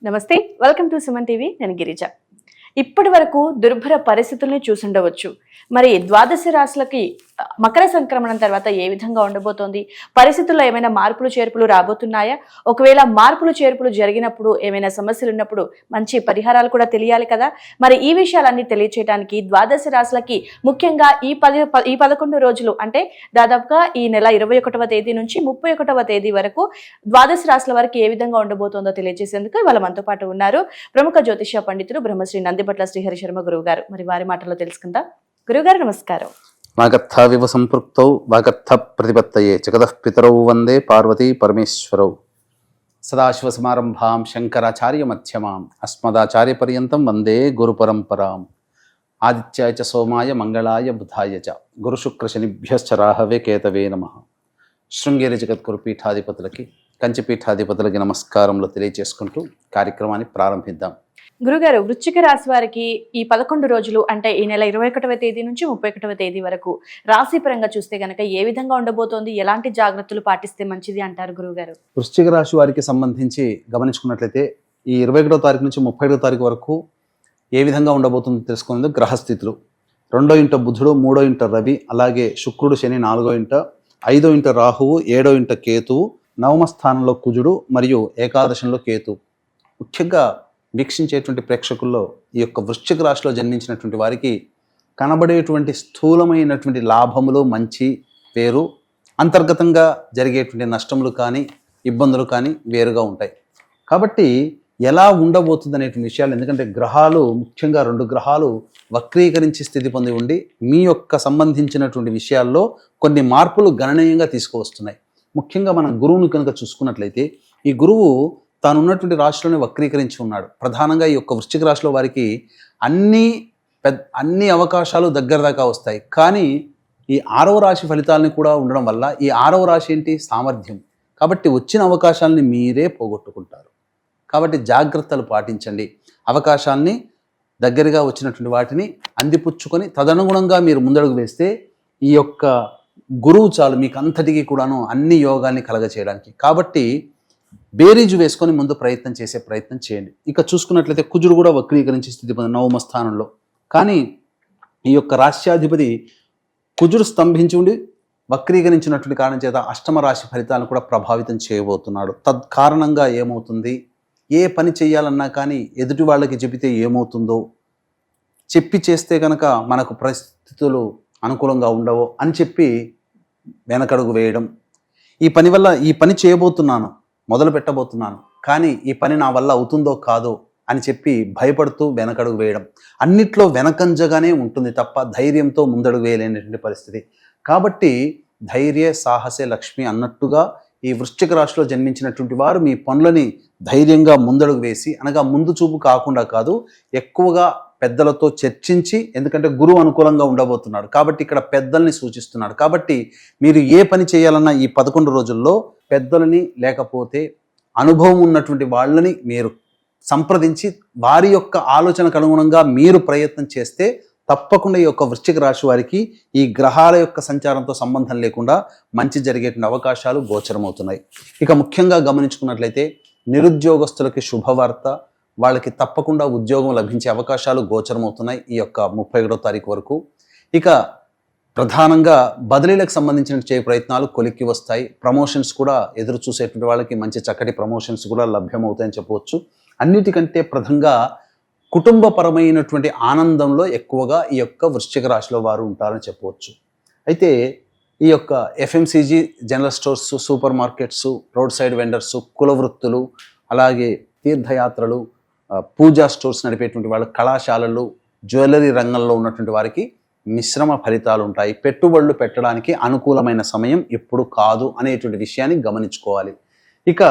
నమస్తే, welcome to Suman TV. నేను గిరిజ. ఇప్పటి వరకు దుర్భర పరిస్థితుల్ని చూసుండవచ్చు. మరి ద్వాదశ రాశులకి మకర సంక్రమణం తర్వాత ఏ విధంగా ఉండబోతోంది? పరిస్థితుల్లో ఏమైనా మార్పులు చేర్పులు రాబోతున్నాయా? ఒకవేళ మార్పులు చేర్పులు జరిగినప్పుడు ఏమైనా సమస్యలు ఉన్నప్పుడు మంచి పరిహారాలు కూడా తెలియాలి కదా. మరి ఈ విషయాలన్నీ తెలియచేయడానికి ద్వాదశ రాశులకి ముఖ్యంగా ఈ 11 రోజులు అంటే దాదాపుగా ఈ నెల 21వ తేదీ నుంచి 31వ తేదీ వరకు ద్వాదశ రాశుల వారికి ఏ విధంగా ఉండబోతోందో తెలియజేసేందుకు ఇవాళ మనతో పాటు ఉన్నారు ప్రముఖ జ్యోతిష పండితులు బ్రహ్మశ్రీ నందిపట్ల శ్రీహరి శర్మ గురువు గారు. మరి వారి మాటల్లో తెలుసుకుందాం. గురువుగారు నమస్కారం. వాగర్థావివ సంపృక్తౌ వాగర్థ ప్రతిపత్తయే జగతః పితరౌ వందే పార్వతీ పరమేశ్వరౌ. సదాశివసమారంభాం శంకరాచార్య మధ్యమాం అస్మదాచార్య పర్యంతం వందే గురు పరంపరాం. ఆదిత్యాయ చ సోమాయ మంగళాయ బుధాయ చ గురుశుక్ర శనిభ్యశ్చ రాహవే కేతవే నమః. శృంగేరి జగద్గురు పీఠాధిపతులకి కంచి పీఠాధిపతులకి నమస్కారములు తెలియజేసుకుంటూ కార్యక్రమాన్ని ప్రారంభిద్దాం. గురుగారు, వృశ్చిక రాశి వారికి ఈ 11 రోజులు అంటే ఈ నెల 21వ తేదీ నుంచి 31వ తేదీ వరకు రాశి పరంగా చూస్తే గనక ఏ విధంగా ఉండబోతోంది? ఎలాంటి జాగ్రత్తలు పాటిస్తే మంచిది అంటారు గురువుగారు? వృశ్చిక రాశి వారికి సంబంధించి గమనించుకున్నట్లయితే ఈ 21వ తారీఖు నుంచి 31వ తారీఖు వరకు ఏ విధంగా ఉండబోతుందో తెలుసుకునేందుకు గ్రహస్థితులు: 2వ ఇంట బుధుడు, 3వ ఇంట రవి, అలాగే శుక్రుడు, శని 4వ ఇంట, 5వ ఇంట రాహువు, 7వ ఇంట కేతువు, 9వ స్థానంలో కుజుడు మరియు ఏకాదశంలో కేతు. ముఖ్యంగా వీక్షించేటువంటి ప్రేక్షకుల్లో ఈ యొక్క వృశ్చిక రాశిలో జన్మించినటువంటి వారికి కనబడేటువంటి స్థూలమైనటువంటి లాభములు, మంచి పేరు, అంతర్గతంగా జరిగేటువంటి నష్టములు కానీ ఇబ్బందులు కానీ వేరుగా ఉంటాయి. కాబట్టి ఎలా ఉండబోతుంది అనేటువంటి విషయాలు, ఎందుకంటే గ్రహాలు ముఖ్యంగా 2 గ్రహాలు వక్రీకరించి స్థితి పొంది ఉండి మీ యొక్క సంబంధించినటువంటి విషయాల్లో కొన్ని మార్పులు గణనీయంగా తీసుకువస్తున్నాయి. ముఖ్యంగా మనం గురువుని కనుక చూసుకున్నట్లయితే ఈ గురువు తాను ఉన్నటువంటి రాశిలోనే వక్రీకరించి ఉన్నాడు. ప్రధానంగా ఈ యొక్క వృశ్చిక రాశిలో వారికి అన్ని అవకాశాలు దగ్గర దాకా వస్తాయి. కానీ ఈ 6వ రాశి ఫలితాలని కూడా ఉండడం వల్ల ఈ 6వ రాశి ఏంటి? సామర్థ్యం. కాబట్టి వచ్చిన అవకాశాలని మీరే పోగొట్టుకుంటారు. కాబట్టి జాగ్రత్తలు పాటించండి. అవకాశాలని దగ్గరగా వచ్చినటువంటి వాటిని అందిపుచ్చుకొని తదనుగుణంగా మీరు ముందడుగు వేస్తే ఈ యొక్క గురువు చాలు మీకు అంతటికీ కూడాను అన్ని యోగాన్ని కలగచేయడానికి. కాబట్టి బేరీజు వేసుకొని ముందు ప్రయత్నం చేయండి. ఇక చూసుకున్నట్లయితే కుజుడు కూడా వక్రీకరించి స్థితి పొంది 9వ స్థానంలో. కానీ ఈ యొక్క రాశ్యాధిపతి కుజుడు స్తంభించి ఉండి వక్రీకరించినటువంటి కారణం చేత అష్టమ రాశి ఫలితాలను కూడా ప్రభావితం చేయబోతున్నాడు. తత్కారణంగా ఏమవుతుంది? ఏ పని చేయాలన్నా కానీ ఎదుటి వాళ్ళకి చెబితే ఏమవుతుందో, చెప్పి చేస్తే కనుక మనకు పరిస్థితులు అనుకూలంగా ఉండవో అని చెప్పి వెనకడుగు వేయడం. ఈ పని చేయబోతున్నాను, మొదలు పెట్టబోతున్నాను, కానీ ఈ పని నా వల్ల అవుతుందో కాదో అని చెప్పి భయపడుతూ వెనకడుగు వేయడం. అన్నిట్లో వెనకంజగానే ఉంటుంది తప్ప ధైర్యంతో ముందడుగు వేయలేనటువంటి పరిస్థితి. కాబట్టి ధైర్య సాహసే లక్ష్మి అన్నట్టుగా ఈ వృశ్చిక రాశిలో జన్మించినటువంటి వారు మీ పనులని ధైర్యంగా ముందడుగు వేసి, అనగా ముందు చూపు కాకుండా కాదు, ఎక్కువగా పెద్దలతో చర్చించి, ఎందుకంటే గురువు అనుకూలంగా ఉండబోతున్నాడు కాబట్టి ఇక్కడ పెద్దల్ని సూచిస్తున్నాడు. కాబట్టి మీరు ఏ పని చేయాలన్నా ఈ 11 రోజుల్లో పెద్దలని లేకపోతే అనుభవం ఉన్నటువంటి వాళ్ళని మీరు సంప్రదించి వారి యొక్క ఆలోచనకు అనుగుణంగా మీరు ప్రయత్నం చేస్తే తప్పకుండా ఈ యొక్క వృశ్చిక రాశి వారికి ఈ గ్రహాల యొక్క సంచారంతో సంబంధం లేకుండా మంచి జరిగేటువంటి అవకాశాలు గోచరమవుతున్నాయి. ఇక ముఖ్యంగా గమనించుకున్నట్లయితే నిరుద్యోగస్తులకి శుభవార్త, వాళ్ళకి తప్పకుండా ఉద్యోగం లభించే అవకాశాలు గోచరమవుతున్నాయి ఈ యొక్క 31వ తారీఖు వరకు. ఇక ప్రధానంగా బదిలీలకు సంబంధించిన ప్రయత్నాలు కొలిక్కి వస్తాయి. ప్రమోషన్స్ కూడా ఎదురు చూసేటువంటి వాళ్ళకి మంచి చక్కటి ప్రమోషన్స్ కూడా లభ్యమవుతాయని చెప్పవచ్చు. అన్నిటికంటే ప్రధానంగా కుటుంబపరమైనటువంటి ఆనందంలో ఎక్కువగా ఈ యొక్క వృశ్చిక రాశిలో వారు ఉంటారని చెప్పవచ్చు. అయితే ఈ యొక్క FMCG, general stores, super markets, road side vendors, కుల వృత్తులు, అలాగే తీర్థయాత్రలు, పూజా స్టోర్స్ నడిపేటువంటి వాళ్ళ, కళాశాలలు, జ్యువెలరీ రంగంలో ఉన్నటువంటి వారికి మిశ్రమ ఫలితాలు ఉంటాయి. పెట్టుబడులు పెట్టడానికి అనుకూలమైన సమయం ఇప్పుడు కాదు అనేటువంటి విషయాన్ని గమనించుకోవాలి. ఇక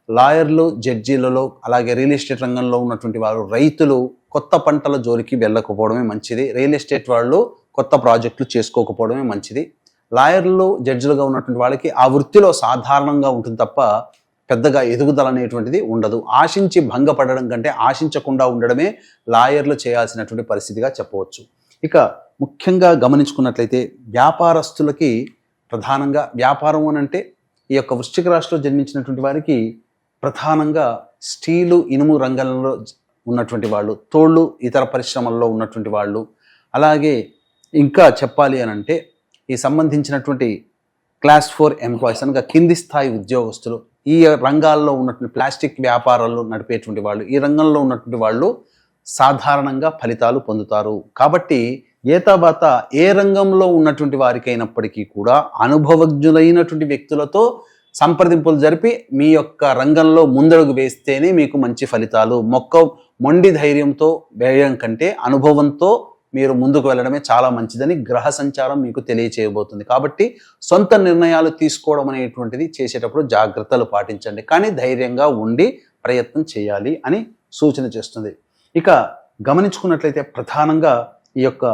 లాయర్లు, జడ్జీలలో, అలాగే రియల్ ఎస్టేట్ రంగంలో ఉన్నటువంటి వారు, రైతులు కొత్త పంటల జోలికి వెళ్ళకపోవడమే మంచిది. రియల్ ఎస్టేట్ వాళ్ళు కొత్త ప్రాజెక్టులు చేసుకోకపోవడమే మంచిది. లాయర్లు, జడ్జిలుగా ఉన్నటువంటి వాళ్ళకి ఆ వృత్తిలో సాధారణంగా ఉంటుంది తప్ప పెద్దగా ఎదుగుదల అనేటువంటిది ఉండదు. ఆశించి భంగపడడం కంటే ఆశించకుండా ఉండడమే లాయర్లు చేయాల్సినటువంటి పరిస్థితిగా చెప్పవచ్చు. ఇక ముఖ్యంగా గమనించుకున్నట్లయితే వ్యాపారస్తులకి ప్రధానంగా వ్యాపారం అని అంటే ఈ యొక్క వృశ్చిక రాశిలో జన్మించినటువంటి వారికి ప్రధానంగా స్టీలు ఇనుము రంగంలో ఉన్నటువంటి వాళ్ళు, తోళ్ళు ఇతర పరిశ్రమల్లో ఉన్నటువంటి వాళ్ళు, అలాగే ఇంకా చెప్పాలి అని అంటే ఈ సంబంధించినటువంటి క్లాస్ 4 ఎంప్లాయీస్ అనగా కింది స్థాయి ఉద్యోగస్తులు, ఈ రంగాల్లో ఉన్నటువంటి ప్లాస్టిక్ వ్యాపారాలు నడిపేటువంటి వాళ్ళు, ఈ రంగంలో ఉన్నటువంటి వాళ్ళు సాధారణంగా ఫలితాలు పొందుతారు. కాబట్టి ఏతాబాత ఏ రంగంలో ఉన్నటువంటి వారికైనప్పటికీ కూడా అనుభవజ్ఞులైనటువంటి వ్యక్తులతో సంప్రదింపులు జరిపి మీ యొక్క రంగంలో ముందడుగు వేస్తేనే మీకు మంచి ఫలితాలు. మొండి ధైర్యంతో వేయడం కంటే అనుభవంతో మీరు ముందుకు వెళ్ళడమే చాలా మంచిదని గ్రహ సంచారం మీకు తెలియచేయబోతుంది. కాబట్టి సొంత నిర్ణయాలు తీసుకోవడం అనేటువంటిది చేసేటప్పుడు జాగ్రత్తలు పాటించండి, కానీ ధైర్యంగా ఉండి ప్రయత్నం చేయాలి అని సూచన చేస్తుంది. ఇక గమనించుకున్నట్లయితే ప్రధానంగా ఈ యొక్క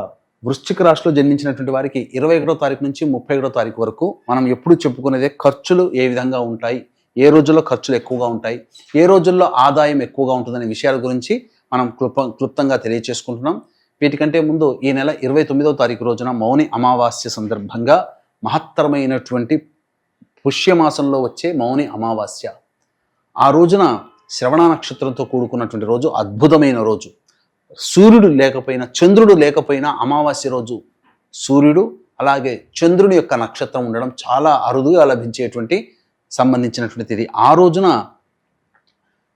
వృశ్చిక రాశిలో జన్మించినటువంటి వారికి 21వ తారీఖు నుంచి 31వ తారీఖు వరకు మనం ఎప్పుడు చెప్పుకునేదే ఖర్చులు ఏ విధంగా ఉంటాయి, ఏ రోజుల్లో ఖర్చులు ఎక్కువగా ఉంటాయి, ఏ రోజుల్లో ఆదాయం ఎక్కువగా ఉంటుందనే విషయాల గురించి మనం క్లుప్తంగా తెలియచేసుకుంటున్నాం. వీటికంటే ముందు ఈ నెల 29వ తారీఖు రోజున మౌని అమావాస్య సందర్భంగా మహత్తరమైనటువంటి పుష్యమాసంలో వచ్చే మౌని అమావాస్య. ఆ రోజున శ్రవణ నక్షత్రంతో కూడుకున్నటువంటి రోజు, అద్భుతమైన రోజు. సూర్యుడు లేకపోయినా, చంద్రుడు లేకపోయినా అమావాస్య రోజు సూర్యుడు అలాగే చంద్రుని యొక్క నక్షత్రం ఉండడం చాలా అరుదుగా లభించేటువంటి సంబంధించినటువంటిది. ఆ రోజున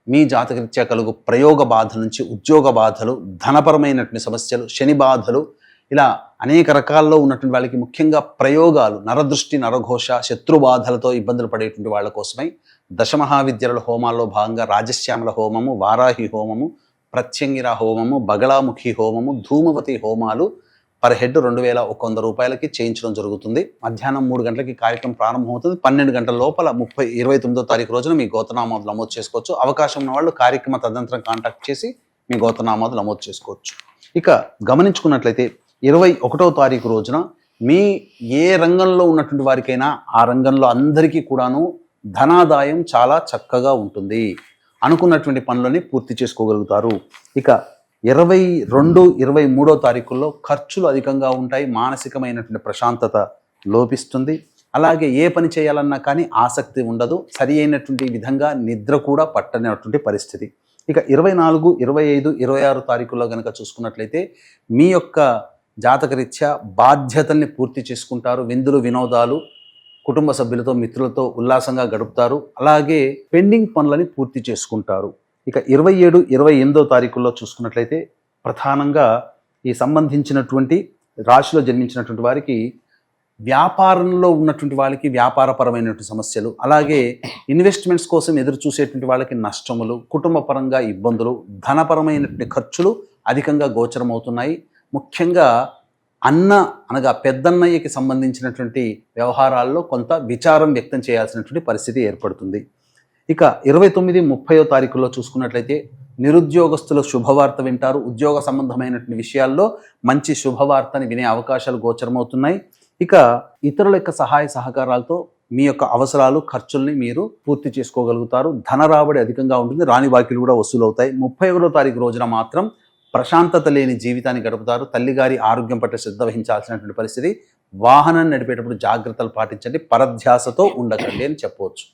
మీ జాతకరీత్యా కలుగు ప్రయోగ బాధ నుంచి ఉద్యోగ బాధలు, ధనపరమైనటువంటి సమస్యలు, శని బాధలు, ఇలా అనేక రకాల్లో ఉన్నటువంటి వాళ్ళకి ముఖ్యంగా ప్రయోగాలు, నరదృష్టి, నరఘోష, శత్రు బాధలతో ఇబ్బందులు పడేటువంటి వాళ్ళ కోసమై దశమహావిద్యల హోమాల్లో భాగంగా రాజశ్యామల హోమము, వారాహి హోమము, ప్రత్యంగిర హోమము, బగళాముఖి హోమము, ధూమవతి హోమాలు పర్ హెడ్ 2,100 రూపాయలకి చేయించడం జరుగుతుంది. మధ్యాహ్నం 3 గంటలకి కార్యక్రమం ప్రారంభమవుతుంది. 12 గంటల లోపల 29వ తారీఖు రోజున మీ గోత్రనామాలు నమోదు చేసుకోవచ్చు. అవకాశం ఉన్న వాళ్ళు కార్యక్రమ తదనంతరం కాంటాక్ట్ చేసి మీ గోత్రనామాలు నమోదు చేసుకోవచ్చు. ఇక గమనించుకున్నట్లయితే 21వ తారీఖు రోజున మీ ఏ రంగంలో ఉన్నటువంటి వారికైనా ఆ రంగంలో అందరికీ కూడాను ధనాదాయం చాలా చక్కగా ఉంటుంది. అనుకున్నటువంటి పనులని పూర్తి చేసుకోగలుగుతారు. ఇక 22, 23వ తారీఖుల్లో ఖర్చులు అధికంగా ఉంటాయి. మానసికమైనటువంటి ప్రశాంతత లోపిస్తుంది. అలాగే ఏ పని చేయాలన్నా కానీ ఆసక్తి ఉండదు. సరి అయినటువంటి విధంగా నిద్ర కూడా పట్టనటువంటి పరిస్థితి. ఇక 24, 25, 26 తారీఖుల్లో కనుక చూసుకున్నట్లయితే మీ యొక్క జాతకరీత్యా బాధ్యతల్ని పూర్తి చేసుకుంటారు. విందులు, వినోదాలు, కుటుంబ సభ్యులతో, మిత్రులతో ఉల్లాసంగా గడుపుతారు. అలాగే పెండింగ్ పనులని పూర్తి చేసుకుంటారు. ఇక 27, 28వ తారీఖుల్లో చూసుకున్నట్లయితే ప్రధానంగా ఈ సంబంధించినటువంటి రాశిలో జన్మించినటువంటి వారికి వ్యాపారంలో ఉన్నటువంటి వాళ్ళకి వ్యాపారపరమైనటువంటి సమస్యలు, అలాగే ఇన్వెస్ట్మెంట్స్ కోసం ఎదురు చూసేటువంటి వాళ్ళకి నష్టములు, కుటుంబ పరంగా ఇబ్బందులు, ధనపరమైనటువంటి ఖర్చులు అధికంగా గోచరమవుతున్నాయి. ముఖ్యంగా అనగా పెద్దన్నయ్యకి సంబంధించినటువంటి వ్యవహారాల్లో కొంత విచారం వ్యక్తం చేయాల్సినటువంటి పరిస్థితి ఏర్పడుతుంది. ఇక 29, 30వ తారీఖుల్లో చూసుకున్నట్లయితే నిరుద్యోగస్తులు శుభవార్త వింటారు. ఉద్యోగ సంబంధమైనటువంటి విషయాల్లో మంచి శుభవార్తని వినే అవకాశాలు గోచరమవుతున్నాయి. ఇక ఇతరుల యొక్క సహాయ సహకారాలతో మీ యొక్క అవసరాలు, ఖర్చుల్ని మీరు పూర్తి చేసుకోగలుగుతారు. ధన రాబడి అధికంగా ఉంటుంది. రాని బాకీలు కూడా వసూలవుతాయి. 31వ తారీఖు రోజున మాత్రం ప్రశాంతత లేని జీవితాన్ని గడుపుతారు. తల్లిగారి ఆరోగ్యం పట్ల శ్రద్ధ వహించాల్సినటువంటి పరిస్థితి. వాహనాన్ని నడిపేటప్పుడు జాగ్రత్తలు పాటించండి. పరధ్యాసతో ఉండకండి అని చెప్పవచ్చు.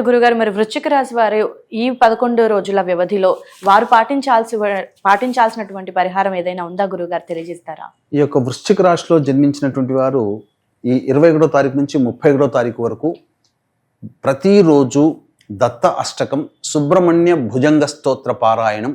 గురుగారు, మరి వృశ్చిక రాశి వారు ఈ 11 రోజుల వ్యవధిలో వారు పాటించాల్సినటువంటి పరిహారం ఏదైనా ఉందా గురుగారు, తెలియజేస్తారా? ఈ యొక్క వృశ్చిక రాశిలో జన్మించినటువంటి వారు ఈ 21వ తారీఖు నుంచి 31వ తారీఖు వరకు ప్రతిరోజు దత్త అష్టకం, సుబ్రహ్మణ్య భుజంగ స్తోత్ర పారాయణం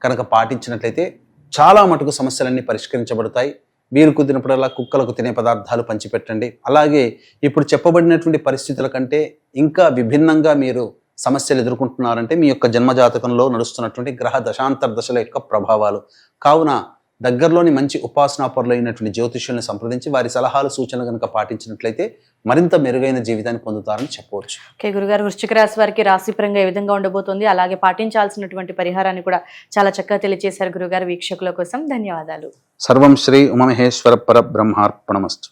కనుక పాటించినట్లయితే చాలా మటుకు సమస్యలన్నీ పరిష్కరించబడతాయి. వీరు కుదిరినప్పుడల్లా కుక్కలకు తినే పదార్థాలు పంచిపెట్టండి. అలాగే ఇప్పుడు చెప్పబడినటువంటి పరిస్థితుల కంటే ఇంకా విభిన్నంగా మీరు సమస్యలు ఎదుర్కొంటున్నారంటే మీ యొక్క జన్మజాతకంలో నడుస్తున్నటువంటి గ్రహ దశాంతర దశల యొక్క ప్రభావాలు. కావున దగ్గరలోని మంచి ఉపాసనాపరులైనటువంటి జ్యోతిష్యుల్ని సంప్రదించి వారి సలహాలు, సూచనలు కనుక పాటించినట్లయితే మరింత మెరుగైన జీవితాన్ని పొందుతారని చెప్పవచ్చు. ఓకే గురుగారు, వృశ్చిక రాశి వారికి రాశిపరంగా ఏ విధంగా ఉండబోతోంది, అలాగే పాటించాల్సినటువంటి పరిహారాన్ని కూడా చాలా చక్కగా తెలియజేశారు గురుగారు. వీక్షకుల కోసం ధన్యవాదాలు. సర్వం శ్రీ ఉమామహేశ్వర పరబ్రహ్మార్పణమస్తు.